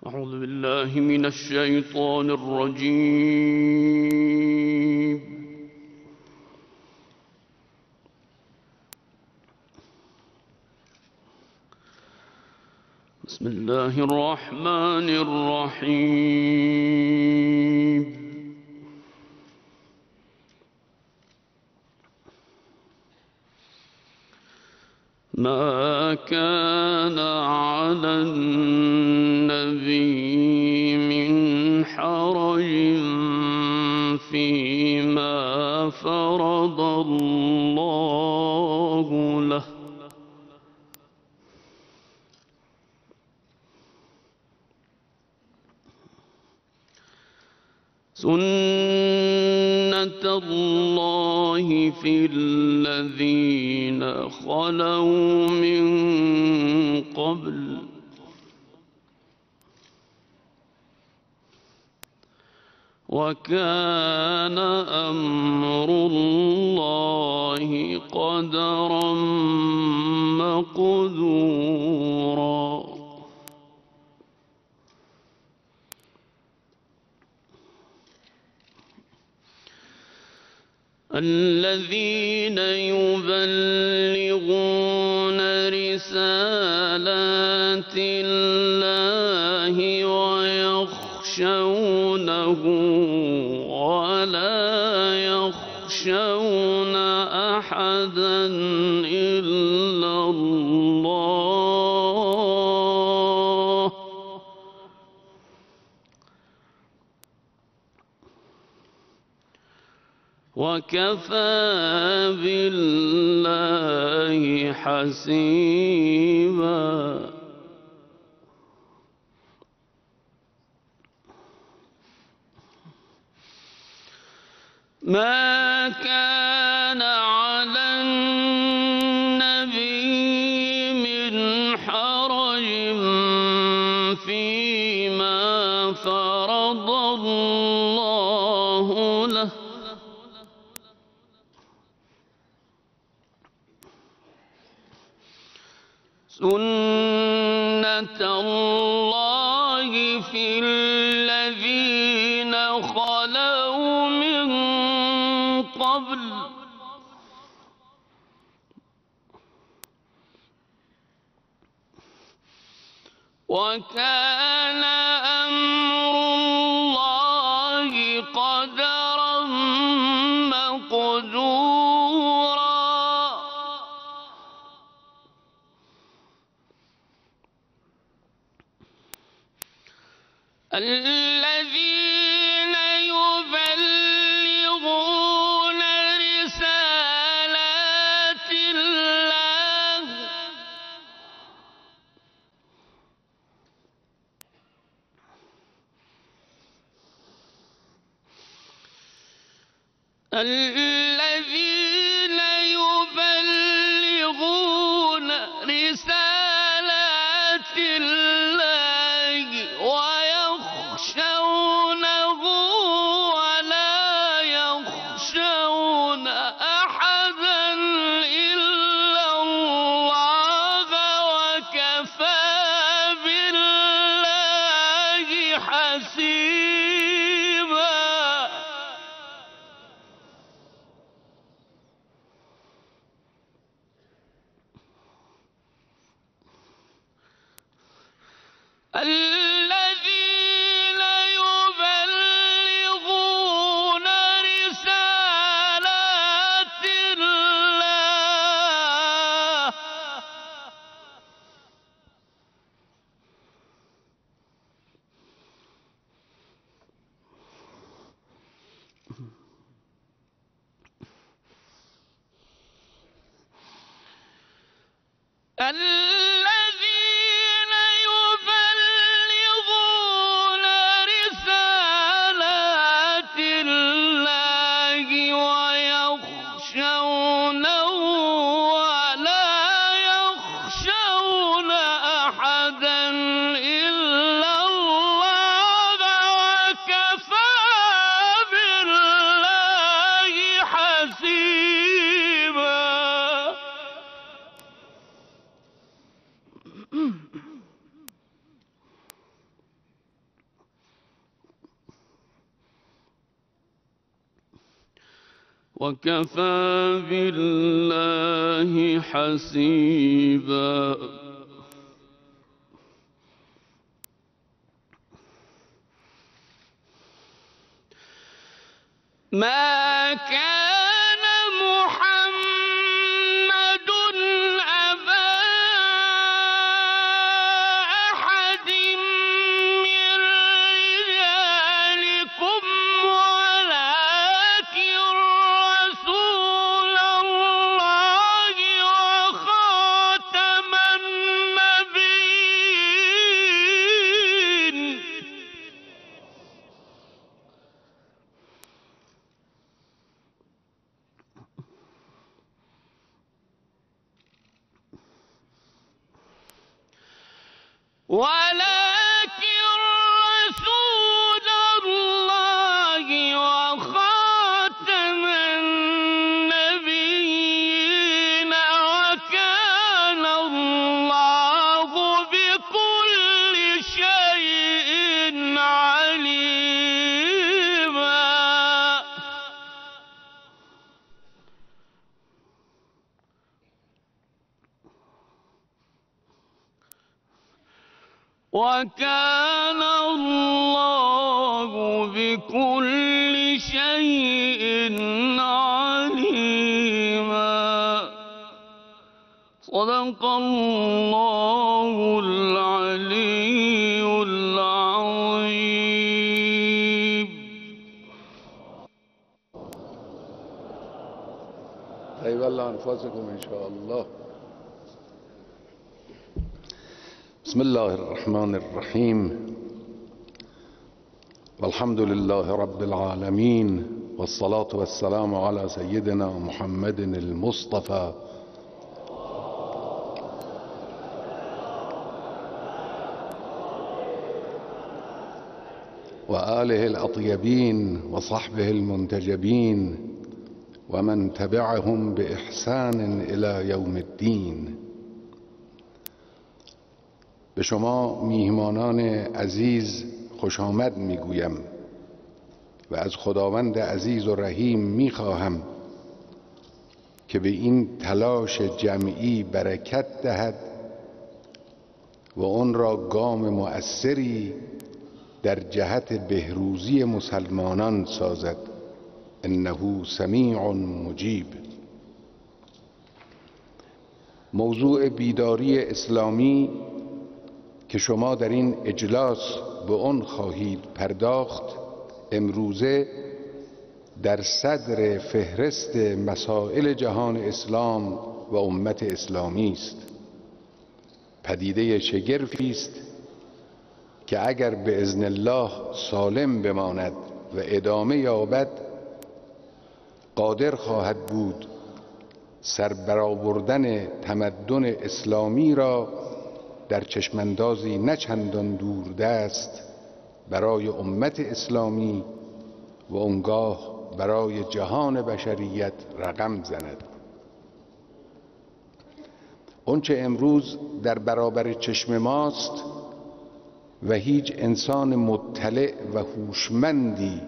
أعوذ بالله من الشيطان الرجيم. بسم الله الرحمن الرحيم. ما كان على النبي من حرج فيما فرض الله له، سنة الله في الذين خلوا من قبل، وكان أمر الله قدرا مقدورا. الذين يبلغون رسالات الله ويخشونه ولا يخشون أحدا إلا الله، وكفى بالله حسيبا. ما كان على النبي من حرج فيما فرض الله له، سنة الله في الذين خلوا قبل وكان أمر الله قدرا مقدورا الذين يبلغون رسالات الله الذين يبلغون رسالات الله ويخشونه ولا يخشون أحدا إلا الله وكفى بالله حسيبا الذين يبلغون رسالات الله الذين يبلغون رسالات الله ويخشونه ولا يخشون أحدا إلا الله وكفى بالله حسيبا وكفى بالله حسيبا ما كان محمد أبا أحد من رجالكم ولكن رسول الله وخاتم النبيين ولكن رسول الله وخاتم النبيين وكان الله بكل شيء عليما وكان الله بكل شيء عليما صدق الله العلي العظيم. طيب الله أنفسكم إن شاء الله. بسم الله الرحمن الرحيم والحمد لله رب العالمين والصلاة والسلام على سيدنا محمد المصطفى وآله الأطيبين وصحبه المنتجبين ومن تبعهم بإحسان إلى يوم الدين. به شما میهمانان عزیز خوش آمد میگویم و از خداوند عزیز و رحیم میخواهم که به این تلاش جمعی برکت دهد و اون را گام مؤثری در جهت بهروزی مسلمانان سازد. انه سمیع مجیب. موضوع بیداری اسلامی که شما در این اجلاس به اون خواهید پرداخت امروزه در صدر فهرست مسائل جهان اسلام و امت اسلامی است. پدیده شگرفی است که اگر به اذن الله سالم بماند و ادامه یابد قادر خواهد بود سر برآوردن تمدن اسلامی را در چشماندازی نه چندان دوردست برای امت اسلامی و آنگاه برای جهان بشریت رقم زند. آنچه امروز در برابر چشم ماست و هیچ انسان مطلع و هوشمندی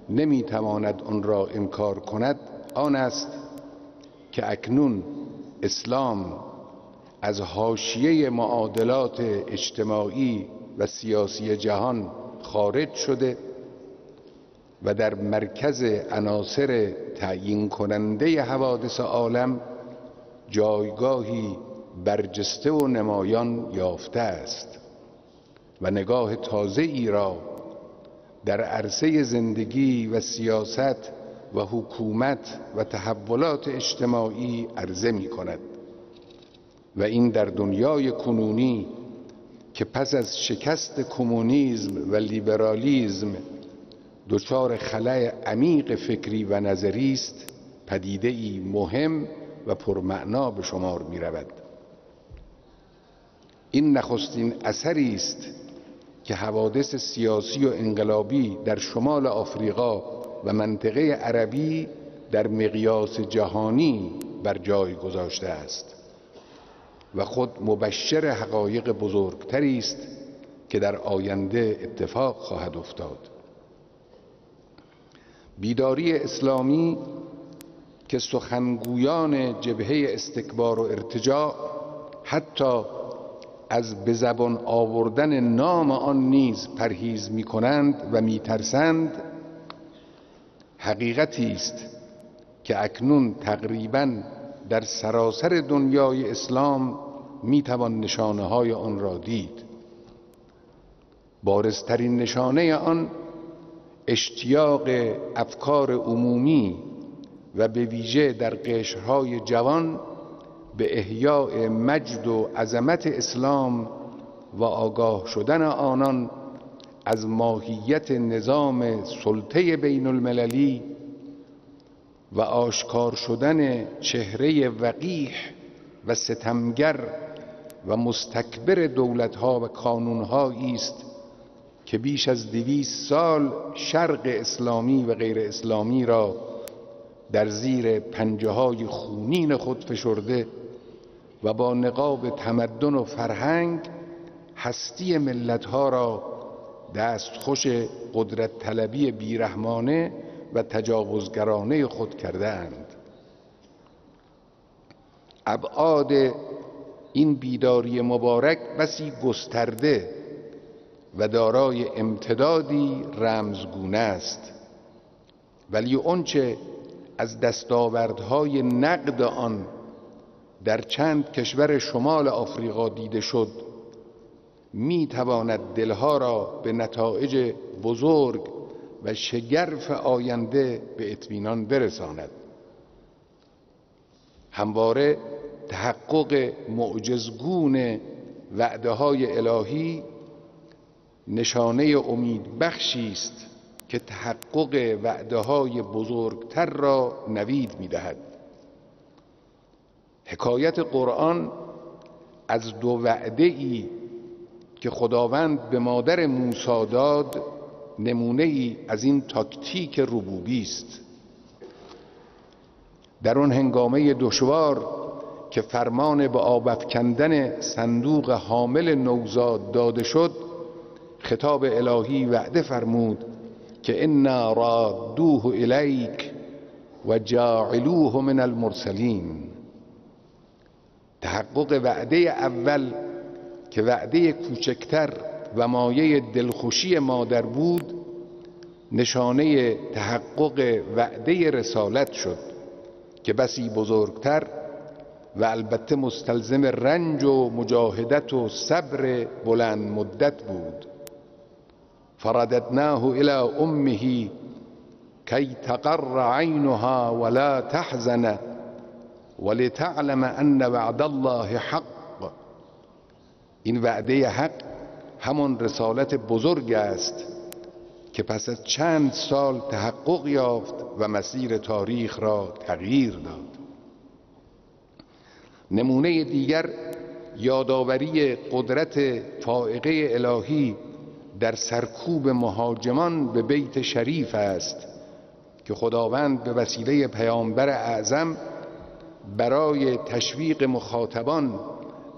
نمیتواند آن را انکار کند آن است که اکنون اسلام از حاشیه معادلات اجتماعی و سیاسی جهان خارج شده و در مرکز عناصر تعیین کننده حوادث عالم جایگاهی برجسته و نمایان یافته است و نگاه تازه‌ای را در عرصه زندگی و سیاست و حکومت و تحولات اجتماعی عرضه می کند و این در دنیای کنونی که پس از شکست کمونیسم و لیبرالیسم دچار خلأ عمیق فکری و نظری است پدیده‌ای مهم و پرمعنا به شمار می رود. این نخستین اثری است که حوادث سیاسی و انقلابی در شمال آفریقا و منطقه عربی در مقیاس جهانی بر جای گذاشته است و خود مبشر حقایق بزرگتری است که در آینده اتفاق خواهد افتاد. بیداری اسلامی که سخنگویان جبهه استکبار و ارتجاع حتی از به زبان آوردن نام آن نیز پرهیز می کنند و می ترسند، حقیقتی است که اکنون تقریباً در سراسر دنیای اسلام می توان نشانه های آن را دید. بارزترین نشانه آن اشتیاق افکار عمومی و به ویژه در قشرهای جوان به احیاء مجد و عظمت اسلام و آگاه شدن آنان از ماهیت نظام سلطه بین المللی و آشکار شدن چهره وقیح و ستمگر و مستکبر دولتها و کانونهایی است که بیش از 200 سال شرق اسلامی و غیر اسلامی را در زیر پنجه‌های خونین خود فشرده و با نقاب تمدن و فرهنگ هستی ملتها را دستخوش قدرت طلبی بیرحمانه و تجاوزگرانه خود کرده اند. ابعاد این بیداری مبارک بسی گسترده و دارای امتدادی رمزگونه است، ولی آنچه از دستاوردهای نقد آن در چند کشور شمال آفریقا دیده شد می تواند دلها را به نتایج بزرگ و شگرف آینده به اطمینان برساند. همواره تحقق معجزگون وعده های الهی نشانه امید بخشی است که تحقق وعده های بزرگتر را نوید می دهد. حکایت قرآن از 2 وعده‌ای که خداوند به مادر موسی داد نمونه‌ای از این تاکتیک ربوبی است. در آن هنگامه دشوار که فرمان به آب افکندن صندوق حامل نوزاد داده شد، خطاب الهی وعده فرمود که انا رادوه الیک و جاعلوه من المرسلین. تحقق وعده اول که وعده کوچکتر و مایه دلخوشی مادر بود، نشانه تحقق وعده رسالت شد که بسی بزرگتر و البته مستلزم رنج و مجاهدت و صبر بلند مدت بود. فرددناه الی امه کی تقر عینها ولا تحزن ولتعلم ان وعد الله حق. این وعده حق همان رسالت بزرگ است که پس از چند سال تحقق یافت و مسیر تاریخ را تغییر داد. نمونه دیگر یادآوری قدرت فائقه الهی در سرکوب مهاجمان به بیت شریف است که خداوند به وسیله پیامبر اعظم برای تشویق مخاطبان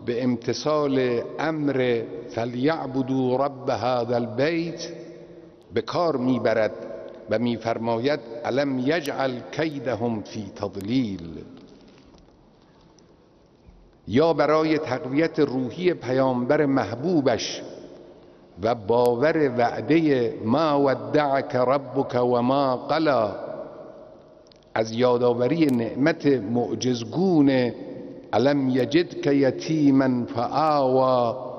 به امتثال امر فلیعبدوا رب هذا البیت به کار میبرد و میفرماید الم یجعل کیدهم فی تضلیل. یا برای تقویت روحی پیامبر محبوبش و باور وعده ما ودعک ربک و ما قلا، از یادآوری نعمت معجزگون الم یجدک یتیما فآوی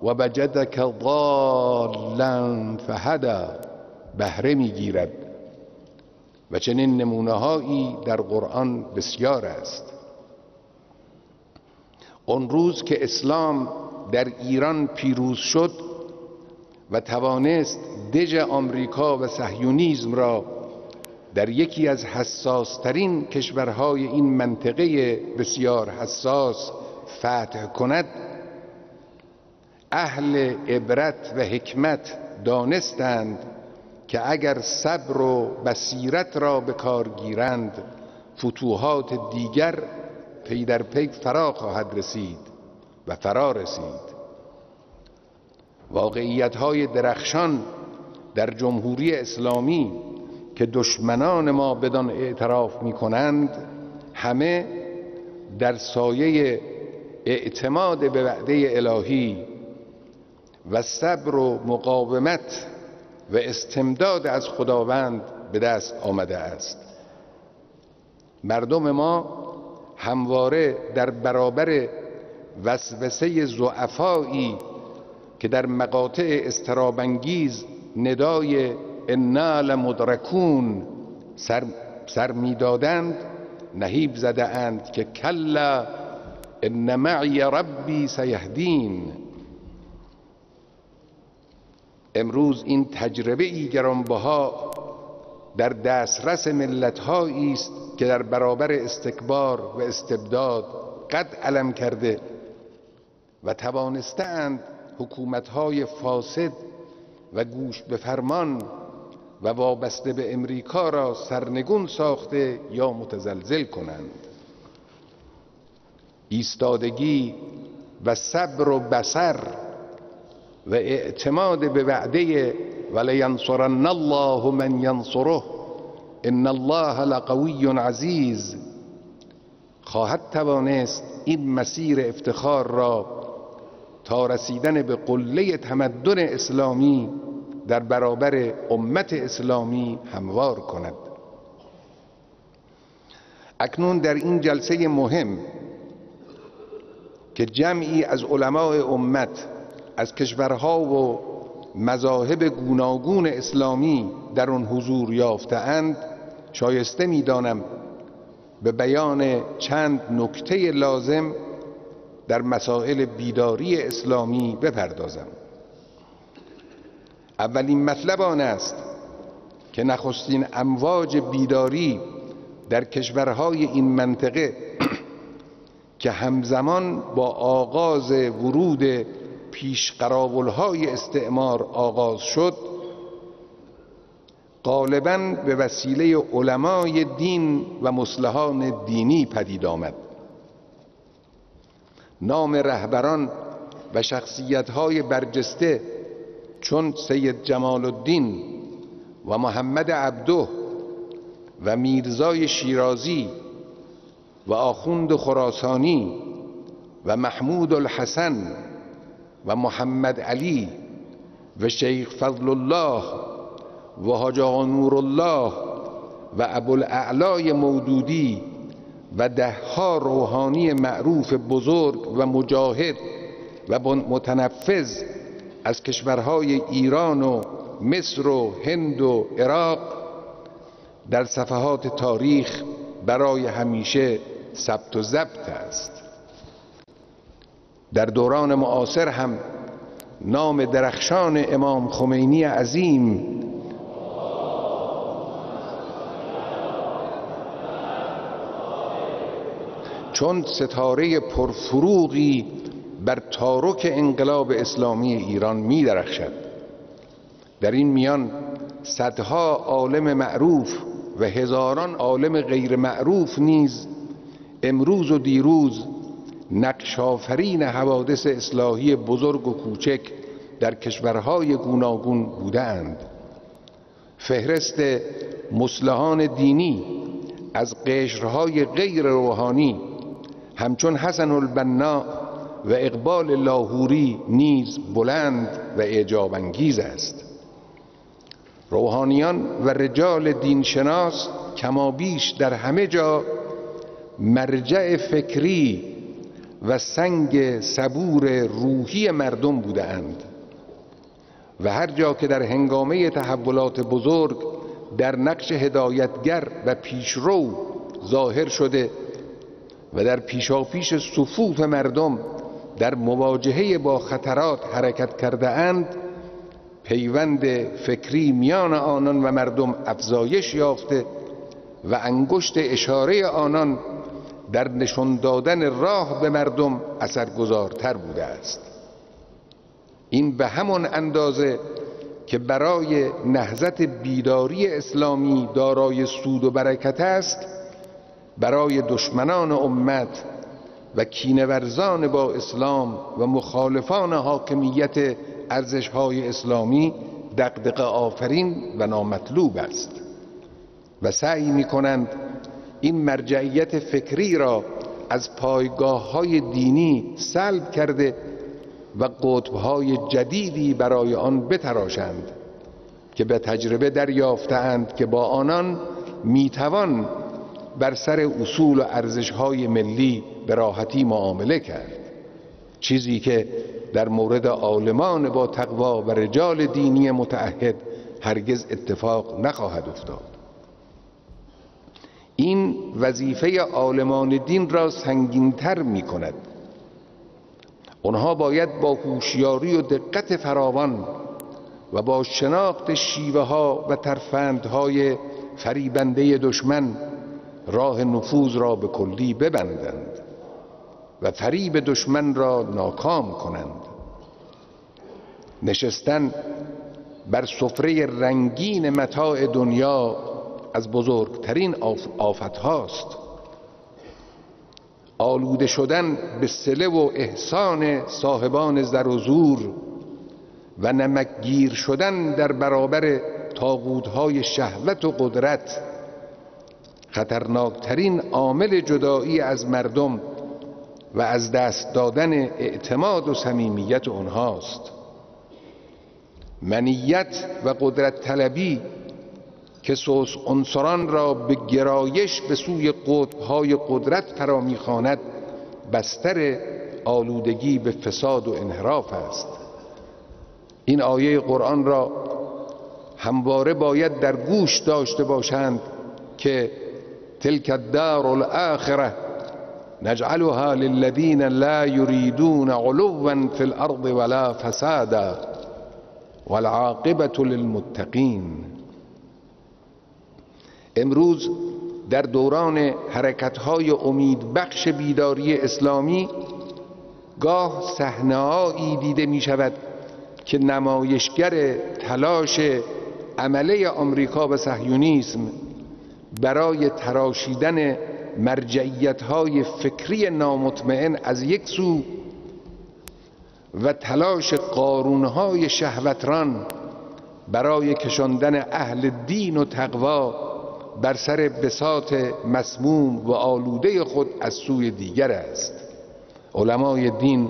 و وجدک ضالا فهدی بهره میگیرد. و چنین نمونه‌هایی در قرآن بسیار است. اون روز که اسلام در ایران پیروز شد و توانست دژ آمریکا و صهیونیسم را در یکی از حساسترین کشورهای این منطقه بسیار حساس فتح کند، اهل عبرت و حکمت دانستند که اگر صبر و بصیرت را به کار گیرند فتوحات دیگر پی در پی فرا خواهد رسید و فرا رسید. واقعیت‌های درخشان در جمهوری اسلامی که دشمنان ما بدان اعتراف می‌کنند همه در سایه اعتماد به وعده الهی و صبر و مقاومت و استمداد از خداوند به دست آمده است. مردم ما همواره در برابر وسوسه ضعفایی که در مقاطع اضطراب‌انگیز ندای انا لمدرکون سر میدادند نهیب زده اند که کلا ان معی ربی سیهدین. امروز این تجربه‌ای گرانبها در دسترس ملت‌هایی است که در برابر استکبار و استبداد قد علم کرده و توانستند حکومت‌های فاسد و گوش به فرمان و وابسته به امریکا را سرنگون ساخته یا متزلزل کنند. ایستادگی و صبر و بصر و اعتماد به وعده ولینصرن الله من ینصره ان الله لقوی عزیز خواهد توانست این مسیر افتخار را تا رسیدن به قله تمدن اسلامی در برابر امت اسلامی هموار کند. اکنون در این جلسه مهم که جمعی از علمای امت از کشورها و مذاهب گوناگون اسلامی در آن حضور یافته‌اند، شایسته می‌دانم به بیان چند نکته لازم در مسائل بیداری اسلامی بپردازم. اولین مطلب آن است که نخستین امواج بیداری در کشورهای این منطقه که همزمان با آغاز ورود پیشقراولهای استعمار آغاز شد، غالباً به وسیله علمای دین و مصلحان دینی پدید آمد. نام رهبران و شخصیت‌های برجسته چون سید جمال الدین و محمد عبده و میرزای شیرازی و آخوند خراسانی و محمود الحسن و محمد علی و شیخ فضل الله و حاج آقا نورالله و ابوالاعلی مودودی و دهها روحانی معروف بزرگ و مجاهد و متنفذ از کشورهای ایران و مصر و هند و عراق در صفحات تاریخ برای همیشه ثبت و ضبط است. در دوران معاصر هم نام درخشان امام خمینی عظیم چون ستاره پرفروغی بر تارک انقلاب اسلامی ایران می درخشد. در این میان صدها عالم معروف و هزاران عالم غیر معروف نیز امروز و دیروز نقش آفرین حوادث اصلاحی بزرگ و کوچک در کشورهای گوناگون بودند. فهرست مصلحان دینی از قشرهای غیر روحانی همچون حسن البنا و اقبال لاهوری نیز بلند و اعجاب انگیز است. روحانیان و رجال دینشناس کمابیش در همه جا مرجع فکری و سنگ صبور روحی مردم بودند و هر جا که در هنگامه تحولات بزرگ در نقش هدایتگر و پیشرو ظاهر شده و در پیشاپیش صفوف مردم در مواجهه با خطرات حرکت کرده اند، پیوند فکری میان آنان و مردم افزایش یافته و انگشت اشاره آنان در نشان دادن راه به مردم اثرگذارتر بوده است. این به همان اندازه که برای نهضت بیداری اسلامی دارای سود و برکت است، برای دشمنان امت و کینه‌ورزان با اسلام و مخالفان حاکمیت ارزش‌های اسلامی دغدغه آفرین و نامطلوب است و سعی می‌کنند این مرجعیت فکری را از پایگاه‌های دینی سلب کرده و قطب‌های جدیدی برای آن بتراشند که به تجربه دریافته‌اند که با آنان میتوان بر سر اصول و ارزش‌های ملی به راحتی معامله کرد، چیزی که در مورد عالمان با تقوا و رجال دینی متعهد هرگز اتفاق نخواهد افتاد. این وظیفه عالمان دین را سنگین‌تر می‌کند. آنها باید با هوشیاری و دقت فراوان و با شناخت شیوه‌ها و ترفندهای فریبنده دشمن راه نفوذ را به کلی ببندند و فریب دشمن را ناکام کنند. نشستن بر سفره رنگین متاع دنیا از بزرگترین آفت هاست. آلوده شدن به صله و احسان صاحبان زر و زور و نمکگیر شدن در برابر طاغوت‌های شهوت و قدرت خطرناکترین عامل جدایی از مردم و از دست دادن اعتماد و صمیمیت آنهاست. منیت و قدرت طلبی که عنصران را به گرایش به سوی قطب‌های قدرت فرا می‌خواند بستر آلودگی به فساد و انحراف است. این آیه قرآن را همواره باید در گوش داشته باشند که تلك الدار الآخرة نجعلها للذین لا يريدون علوا في الأرض ولا فسادا والعاقبة للمتقین. امروز در دوران حرکت‌های امیدبخش بیداری اسلامی گاه صحنه‌هایی دیده می‌شود که نمایشگر تلاش عمله آمریکا و صهیونیسم برای تراشیدن مرجعیت‌های فکری نامطمئن از یک سو و تلاش قارون‌های شهوتران برای کشاندن اهل دین و تقوا بر سر بساط مسموم و آلوده خود از سوی دیگر است. علمای دین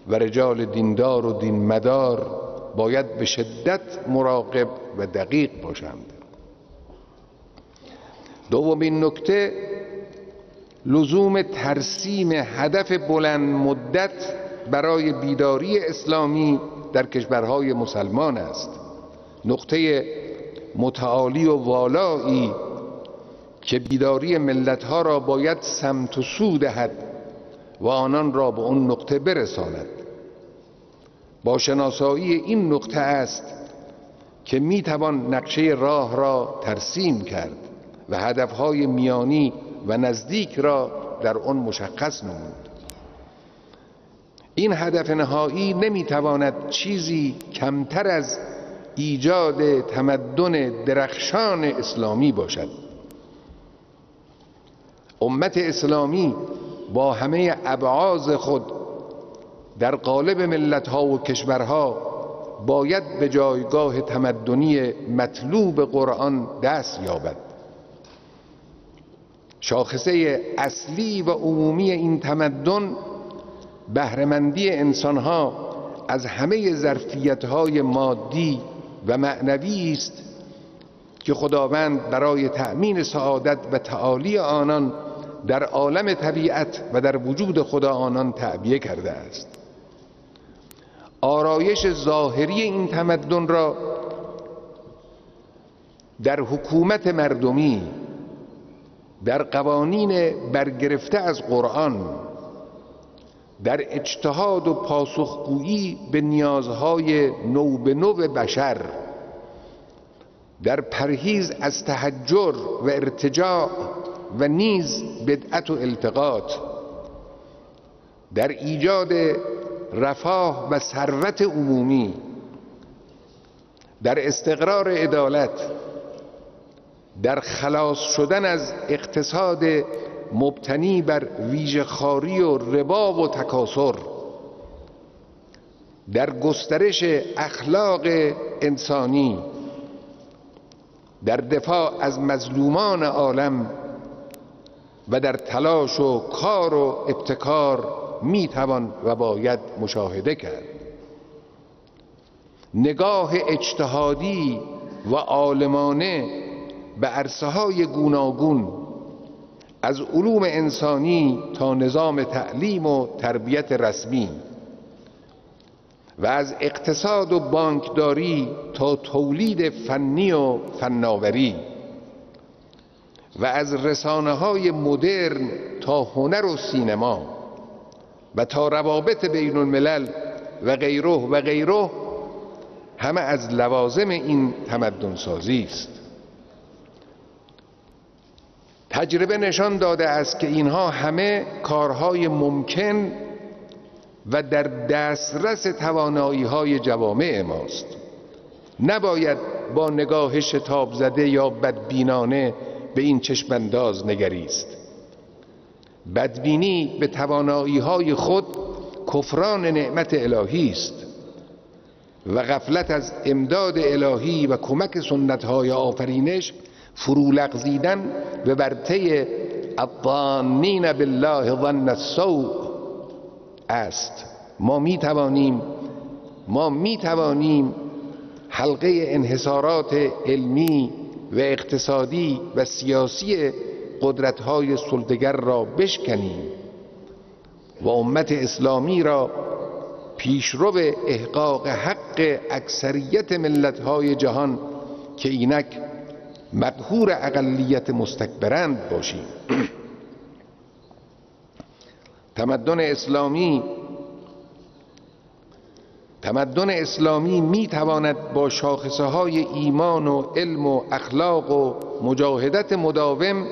و رجال دیندار و دین مدار باید به شدت مراقب و دقیق باشند. دومین نکته، لزوم ترسیم هدف بلند مدت برای بیداری اسلامی در کشورهای مسلمان است. نقطه متعالی و والایی که بیداری ملتها را باید سمت و سو دهد و آنان را به اون نقطه برساند. با شناسایی این نقطه است که میتوان نقشه راه را ترسیم کرد و هدفهای میانی و نزدیک را در آن مشخص نمود. این هدف نهایی نمیتواند چیزی کمتر از ایجاد تمدن درخشان اسلامی باشد. امت اسلامی با همه ابعاض خود در قالب ملت‌ها و کشورها باید به جایگاه تمدنی مطلوب قرآن دست یابد. شاخصه اصلی و عمومی این تمدن بهره‌مندی انسان‌ها از همه ظرفیت‌های مادی و معنوی است که خداوند برای تأمین سعادت و تعالی آنان در عالم طبیعت و در وجود خدا آنان تعبیه کرده است. آرایش ظاهری این تمدن را در حکومت مردمی، در قوانین برگرفته از قرآن، در اجتهاد و پاسخگویی به نیازهای نو به نو بشر، در پرهیز از تحجر و ارتجاع و نیز بدعت و التقاط، در ایجاد رفاه و ثروت عمومی، در استقرار عدالت، در خلاص شدن از اقتصاد مبتنی بر ویژه‌خواری و ربا و تکاثر، در گسترش اخلاق انسانی، در دفاع از مظلومان عالم و در تلاش و کار و ابتکار میتوان و باید مشاهده کرد. نگاه اجتهادی و عالمانه به عرصه‌های گوناگون، از علوم انسانی تا نظام تعلیم و تربیت رسمی و از اقتصاد و بانکداری تا تولید فنی و فناوری و از رسانه‌های مدرن تا هنر و سینما و تا روابط بین الملل و غیره همه از لوازم این تمدن سازی است. تجربه نشان داده است که اینها همه کارهای ممکن و در دسترس توانایی‌های جوامع ماست. نباید با نگاه شتاب زده یا بدبینانه به این چشمانداز نگریست. بدبینی به توانایی‌های خود کفران نعمت الهی است و غفلت از امداد الهی و کمک سنت‌های آفرینش فرو لغزیدن به ورطه الظانین بالله ظن السوء است. ما می توانیم حلقه انحصارات علمی و اقتصادی و سیاسی قدرت‌های سلطه‌گر را بشکنیم و امت اسلامی را پیشرو احقاق حق اکثریت ملت‌های جهان که اینک مقهور اقلیت مستکبرند باشیم. تمدن اسلامی می تواند با شاخصه های ایمان و علم و اخلاق و مجاهدت مداوم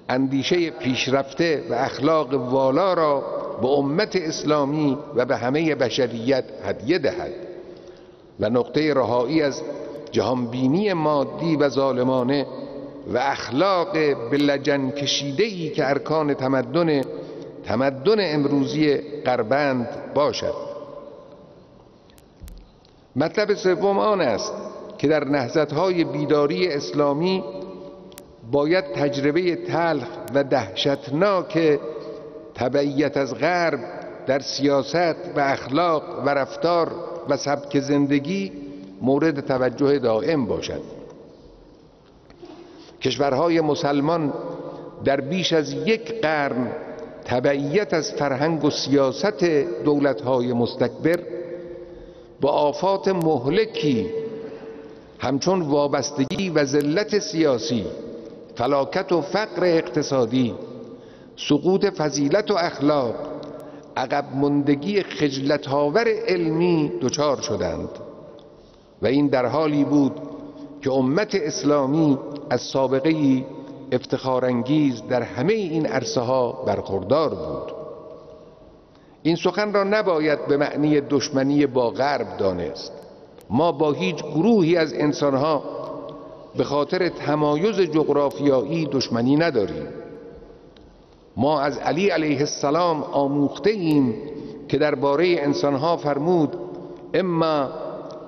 اندیشه پیشرفته و اخلاق والا را به امت اسلامی و به همه بشریت هدیه دهد و نقطه رهایی از جهانبینی مادی و ظالمانه و اخلاق به لجن کشیده‌ای که ارکان تمدن امروزی غربند باشد. مطلب سوم آن است که در نهضت‌های بیداری اسلامی باید تجربه تلخ و دهشتناک تبعیت از غرب در سیاست و اخلاق و رفتار و سبک زندگی مورد توجه دائم باشد. کشورهای مسلمان در بیش از یک قرن تبعیت از فرهنگ و سیاست دولت‌های مستکبر با آفات مهلکی همچون وابستگی و ذلت سیاسی، فلاکت و فقر اقتصادی، سقوط فضیلت و اخلاق، عقب ماندگی خجلت‌آور علمی دچار شدند و این در حالی بود که امت اسلامی از سابقه‌ای افتخارانگیز در همه این عرصه‌ها برخوردار بود. این سخن را نباید به معنی دشمنی با غرب دانست. ما با هیچ گروهی از انسانها به خاطر تمایز جغرافیایی دشمنی نداریم. ما از علی علیه السلام آموخته ایم که درباره انسانها فرمود اما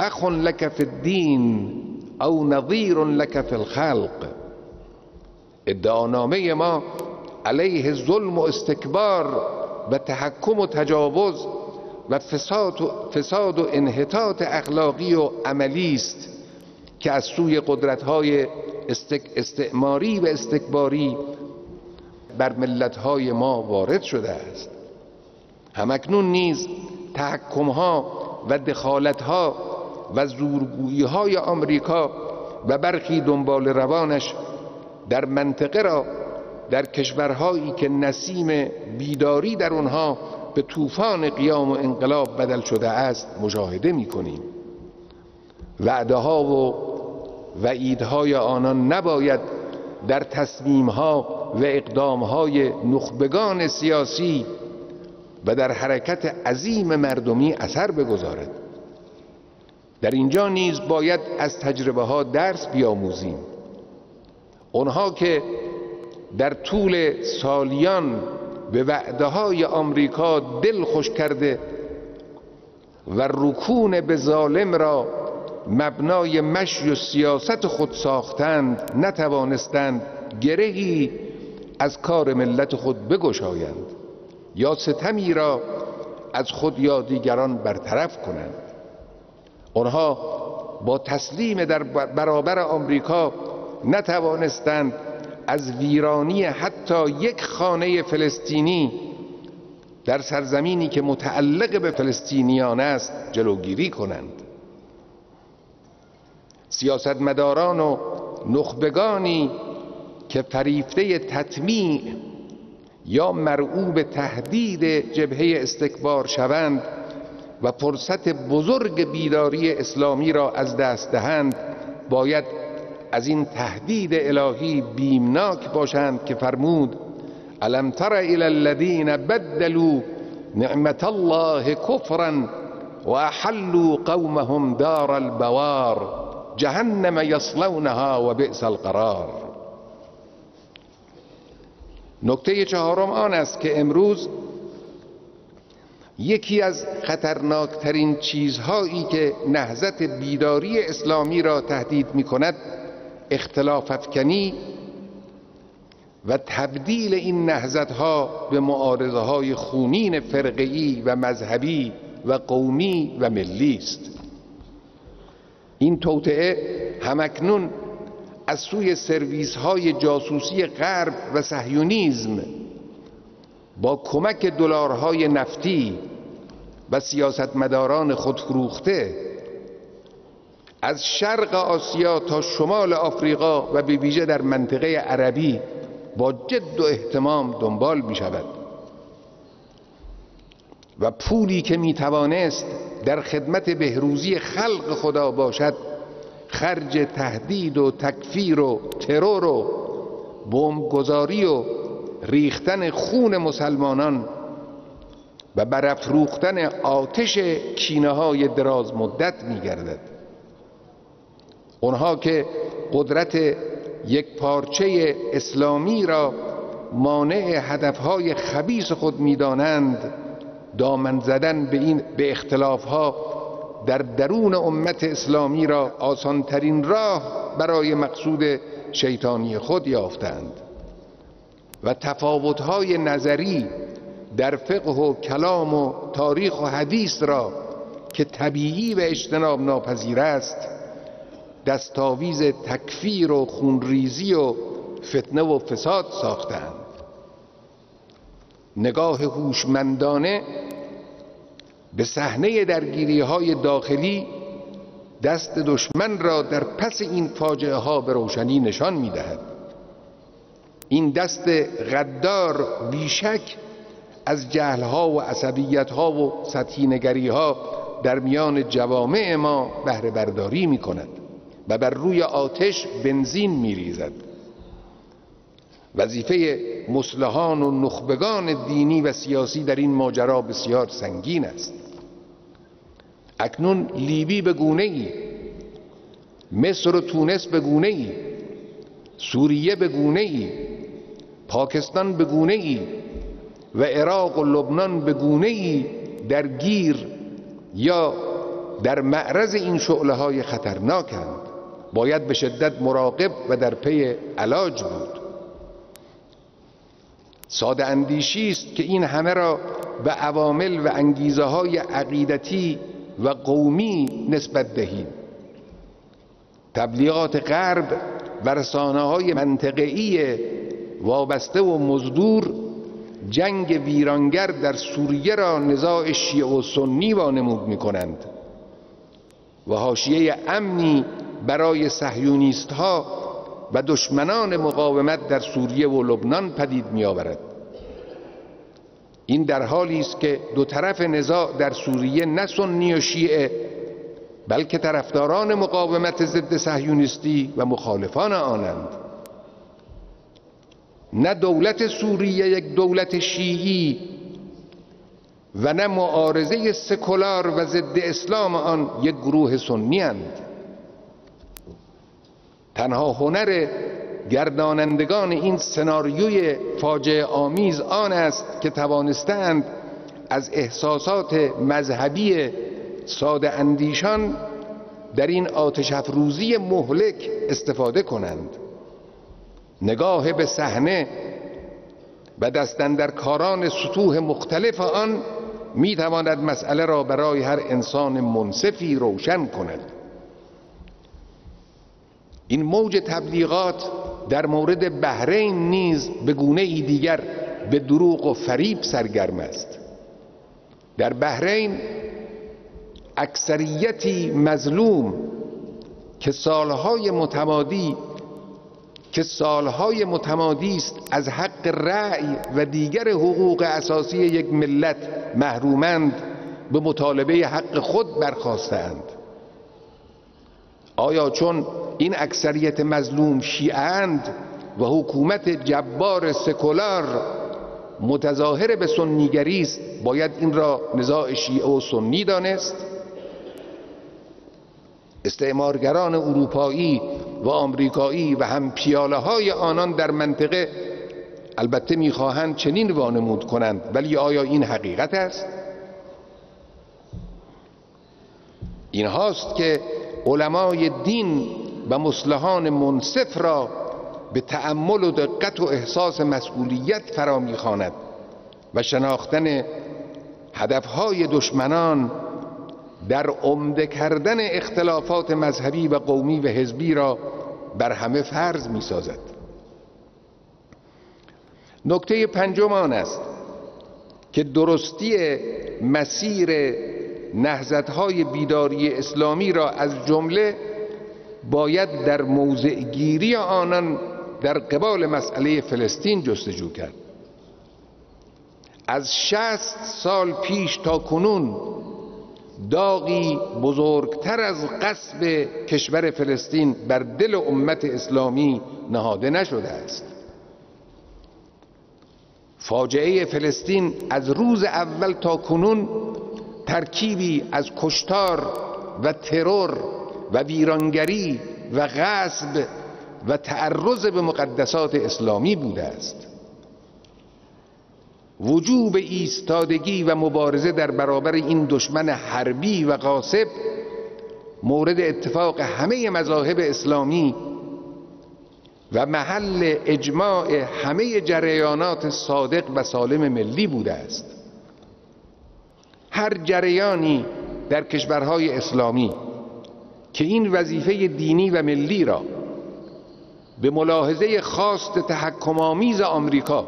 اخ لک فی الدین او نظیر لک فی الخلق. ادعانامه ما علیه ظلم و استکبار و تحکم و تجاوز و فساد و انحطاط اخلاقی و عملی است که از سوی قدرت‌های استعماری و استکباری بر ملت‌های ما وارد شده است. همکنون نیز تحکم‌ها و دخالت‌ها و زورگویی‌های آمریکا و برخی دنبال روانش در منطقه را در کشورهایی که نسیم بیداری در آنها به طوفان قیام و انقلاب بدل شده است مشاهده می‌کنیم. وعده‌ها و وعیدهای آنان نباید در تصمیم‌ها و اقدام‌های نخبگان سیاسی و در حرکت عظیم مردمی اثر بگذارد. در اینجا نیز باید از تجربه‌ها درس بیاموزیم. آنها که در طول سالیان به وعده‌های آمریکا دل خوش کرده و رکون به ظالم را مبنای مشی و سیاست خود ساختند، نتوانستند گرهی از کار ملت خود بگشایند یا ستمی را از خود یا دیگران برطرف کنند. آنها با تسلیم در برابر آمریکا نتوانستند از ویرانی حتی یک خانه فلسطینی در سرزمینی که متعلق به فلسطینیان است جلوگیری کنند. سیاستمداران و نخبگانی که فریفته تطمیع یا مرعوب تهدید جبهه استکبار شوند و فرصت بزرگ بیداری اسلامی را از دست دهند باید از این تهدید الهی بیمناک باشند که فرمود الم تر الی الذین بدلوا نعمت الله کفرا و احلوا قومهم دار البوار جهنم یصلونها و بئس القرار. نکته چهارم آن است که امروز یکی از خطرناکترین چیزهایی که نهضت بیداری اسلامی را تهدید می کند اختلاف افکنی و تبدیل این نهضت‌ها به معارضه‌های خونین فرقه‌ای و مذهبی و قومی و ملی است. این توطئه همکنون از سوی سرویس‌های جاسوسی غرب و صهیونیسم با کمک دلارهای نفتی و سیاستمداران خودفروخته از شرق آسیا تا شمال آفریقا و به ویژه در منطقه عربی با جد و اهتمام دنبال می شود و پولی که می توانست در خدمت بهروزی خلق خدا باشد خرج تهدید و تکفیر و ترور و بمبگذاری و ریختن خون مسلمانان و برافروختن آتش کینه‌های دراز مدت می گردد. آنها که قدرت یک پارچه اسلامی را مانع هدفهای خبیث خود می دانند دامن زدن به اختلافها در درون امت اسلامی را آسانترین راه برای مقصود شیطانی خود یافتند و تفاوت‌های نظری در فقه و کلام و تاریخ و حدیث را که طبیعی و اجتناب ناپذیر است دستاویز تکفیر و خونریزی و فتنه و فساد ساختند. نگاه هوشمندانه به صحنه درگیری‌های داخلی دست دشمن را در پس این فاجعه ها به روشنی نشان می‌دهد. این دست غدار بیشک از جهل‌ها و عصبیت‌ها و سطحی نگری‌ها در میان جوامع ما بهره برداری می‌کند و بر روی آتش بنزین می‌ریزد. وظیفه مصلحان و نخبگان دینی و سیاسی در این ماجرا بسیار سنگین است. اکنون لیبی به گونه‌ای، مصر و تونس به گونه‌ای، سوریه به گونه‌ای، پاکستان به گونه‌ای و عراق و لبنان به گونه‌ای درگیر یا در معرض این شعله‌های خطرناکند. باید به شدت مراقب و در پی علاج بود. ساده اندیشی است که این همه را به عوامل و انگیزه‌های عقیدتی و قومی نسبت دهیم. تبلیغات غرب و رسانه‌های منطقه‌ای وابسته و مزدور جنگ ویرانگر در سوریه را نزاع شیعه و سنی وانمود می‌کنند و حاشیه امنی برای صهیونیست‌ها و دشمنان مقاومت در سوریه و لبنان پدید می‌آورد. این در حالی است که دو طرف نزاع در سوریه نه سنی و شیعه بلکه طرفداران مقاومت ضد صهیونیستی و مخالفان آنند. نه دولت سوریه یک دولت شیعی و نه معارضه سکولار و ضد اسلام آن یک گروه سنی اند. تنها هنر گردانندگان این سناریوی فاجعه آمیز آن است که توانستند از احساسات مذهبی ساده اندیشان در این آتش افروزی مهلک استفاده کنند. نگاه به صحنه و دست اندرکاران سطوح مختلف آن می تواند مسئله را برای هر انسان منصفی روشن کند. این موج تبلیغات در مورد بحرین نیز به گونه‌ای دیگر به دروغ و فریب سرگرم است. در بحرین اکثریتی مظلوم که سالهای متمادی است از حق رأی و دیگر حقوق اساسی یک ملت محرومند به مطالبه حق خود برخاستند. آیا چون این اکثریت مظلوم شیعه‌اند و حکومت جبار سکولار متظاهر به سنیگری است باید این را نزاع شیعه و سنی دانست؟ استعمارگران اروپایی و آمریکایی و هم پیاله های آنان در منطقه البته میخواهند چنین وانمود کنند، ولی آیا این حقیقت است؟ این هاست که علمای دین و مصلحان منصف را به تأمل و دقت و احساس مسئولیت فرا میخواند و شناختن هدفهای دشمنان در عمده کردن اختلافات مذهبی و قومی و حزبی را بر همه فرض می‌سازد. نکته پنجم آن است که درستی مسیر نهضت‌های بیداری اسلامی را از جمله باید در موضع گیری آنان در قبال مسئله فلسطین جستجو کرد. از 60 سال پیش تا کنون داغی بزرگتر از غصب کشور فلسطین بر دل امت اسلامی نهاده نشده است. فاجعه فلسطین از روز اول تا کنون ترکیبی از کشتار و ترور و ویرانگری و غصب و تعرض به مقدسات اسلامی بوده است. وجوب ایستادگی و مبارزه در برابر این دشمن حربی و غاصب مورد اتفاق همه مذاهب اسلامی و محل اجماع همه جریانات صادق و سالم ملی بوده است. هر جریانی در کشورهای اسلامی که این وظیفه دینی و ملی را به ملاحظه خواست تحکم‌آمیز آمریکا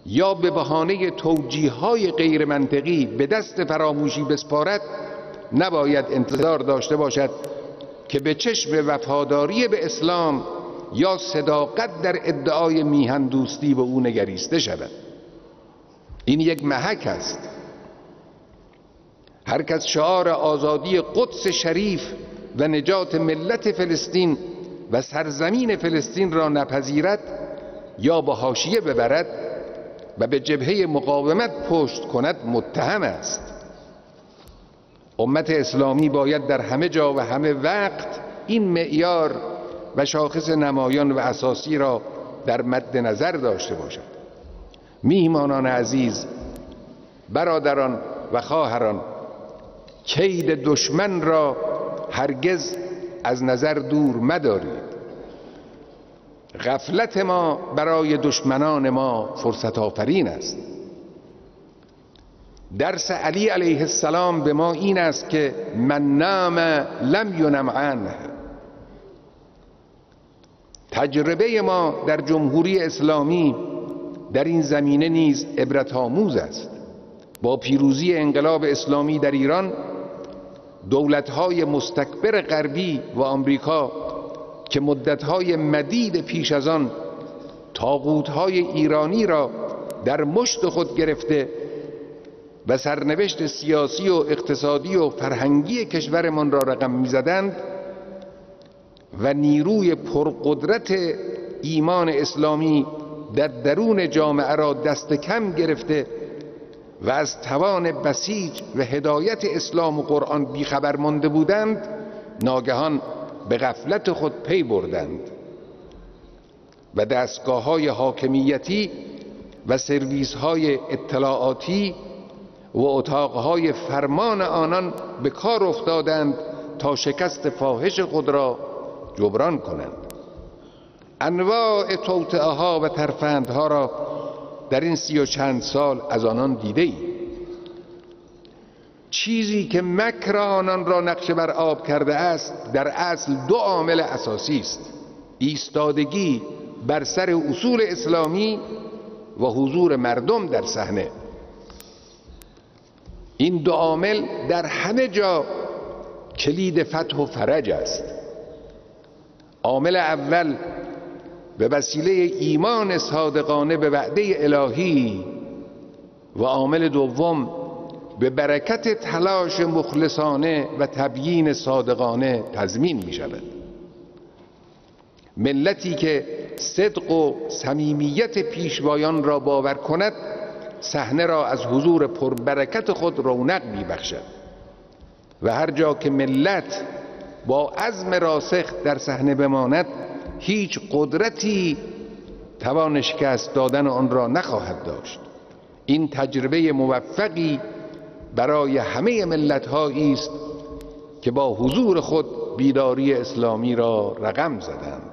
یا به بهانه توجیه‌های غیر منطقی به دست فراموشی بسپارد، نباید انتظار داشته باشد که به چشم وفاداری به اسلام یا صداقت در ادعای میهن دوستی به او نگریسته شود. این یک محک است. هر کس شعار آزادی قدس شریف و نجات ملت فلسطین و سرزمین فلسطین را نپذیرد یا به حاشیه ببرد و به جبهه مقاومت پشت کند متهم است. امت اسلامی باید در همه جا و همه وقت این معیار و شاخص نمایان و اساسی را در مد نظر داشته باشد. میهمانان عزیز، برادران و خواهران، کید دشمن را هرگز از نظر دور مدارید. غفلت ما برای دشمنان ما فرصت آفرین است. درس علی علیه السلام به ما این است که من نام لم ینم عنه. تجربه ما در جمهوری اسلامی در این زمینه نیز عبرت آموز است. با پیروزی انقلاب اسلامی در ایران، دولت‌های مستکبر غربی و آمریکا که مدت‌های مدید پیش از آن طاغوت‌های ایرانی را در مشت خود گرفته و سرنوشت سیاسی و اقتصادی و فرهنگی کشورمان را رقم می‌زدند و نیروی پرقدرت ایمان اسلامی در درون جامعه را دست کم گرفته و از توان بسیج و هدایت اسلام و قرآن بیخبر مانده بودند، ناگهان به غفلت خود پی بردند و دستگاه‌های حاکمیتی و سرویس‌های اطلاعاتی و اتاق‌های فرمان آنان به کار افتادند تا شکست فاحش خود را جبران کنند. انواع توطئه‌ها و ترفندها را در این 30 و چند سال از آنان دیده ایم. چیزی که مکر آنان را نقشه بر آب کرده است در اصل 2 عامل اساسی است: ایستادگی بر سر اصول اسلامی و حضور مردم در صحنه. این 2 عامل در همه جا کلید فتح و فرج است. عامل اول به وسیله ایمان صادقانه به وعده الهی و عامل دوم به برکت تلاش مخلصانه و تبیین صادقانه تضمین می شود. ملتی که صدق و صمیمیت پیشوایان را باور کند، صحنه را از حضور پربرکت خود رونق می بخشد و هر جا که ملت با عزم راسخ در صحنه بماند، هیچ قدرتی توان شکست دادن آن را نخواهد داشت. این تجربه موفقی برای همه ملت‌هایی است که با حضور خود بیداری اسلامی را رقم زدند.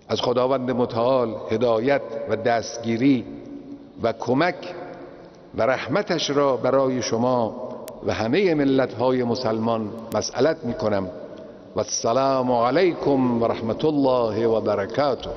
از خداوند متعال هدایت و دستگیری و کمک و رحمتش را برای شما و همه ملت‌های مسلمان مسئلت می‌کنم. و السلام علیکم و رحمت الله و برکاته.